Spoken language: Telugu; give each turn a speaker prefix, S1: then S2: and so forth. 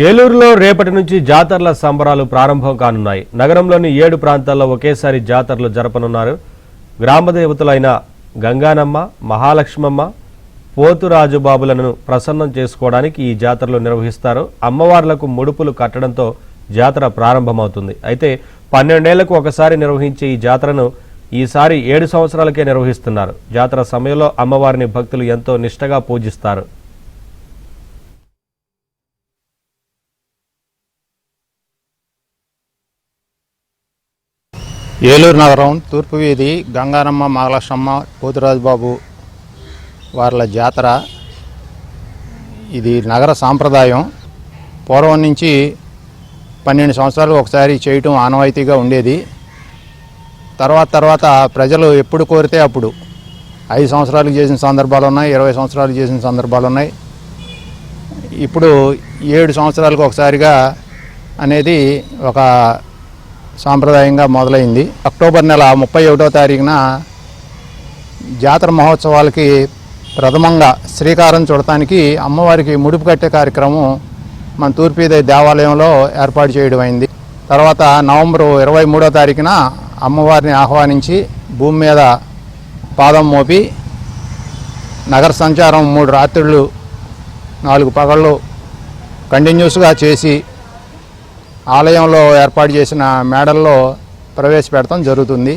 S1: ఏలూరులో రేపటి నుంచి జాతరల సంబరాలు ప్రారంభం కానున్నాయి. నగరంలోని 7 ప్రాంతాల్లో ఒకేసారి జాతరలు జరపనున్నారు. గ్రామదేవతలైన గంగానమ్మ, మహాలక్ష్మమ్మ, పోతురాజుబాబులను ప్రసన్నం చేసుకోవడానికి ఈ జాతరలు నిర్వహిస్తారు. అమ్మవార్లకు ముడుపులు కట్టడంతో జాతర ప్రారంభమవుతుంది. అయితే 12 ఏళ్లకు ఒకసారి నిర్వహించే ఈ జాతరను ఈసారి 7 సంవత్సరాలకే నిర్వహిస్తున్నారు. జాతర సమయంలో అమ్మవారిని భక్తులు ఎంతో నిష్టగా పూజిస్తారు.
S2: ఏలూరు నగరం తూర్పు వీధి గంగానమ్మ, మహాలక్ష్మమ్మ, పోతురాజుబాబు వార్ల జాతర. ఇది నగర సాంప్రదాయం. పూర్వం నుంచి 12 సంవత్సరాలు ఒకసారి చేయటం ఆనవాయితీగా ఉండేది. తర్వాత ప్రజలు ఎప్పుడు కోరితే అప్పుడు 5 సంవత్సరాలు చేసిన సందర్భాలు ఉన్నాయి, 20 సంవత్సరాలు చేసిన సందర్భాలు ఉన్నాయి. ఇప్పుడు 7 సంవత్సరాలకు ఒకసారిగా అనేది ఒక సాంప్రదాయంగా మొదలైంది. అక్టోబర్ నెల 31వ తారీఖున జాతర మహోత్సవాలకి ప్రథమంగా శ్రీకారం చుడటానికి అమ్మవారికి ముడుపు కట్టే కార్యక్రమం మన తూర్పువీధి దేవాలయంలో ఏర్పాటు చేయడం అయింది. తర్వాత నవంబర్ 23వ తారీఖున అమ్మవారిని ఆహ్వానించి భూమి మీద పాదం మోపి నగర సంచారం 3 రాత్రులు 4 పగళ్ళు కంటిన్యూస్గా చేసి ఆలయంలో ఏర్పాటు చేసిన మేడల్లో ప్రవేశపెడతాం జరుగుతుంది.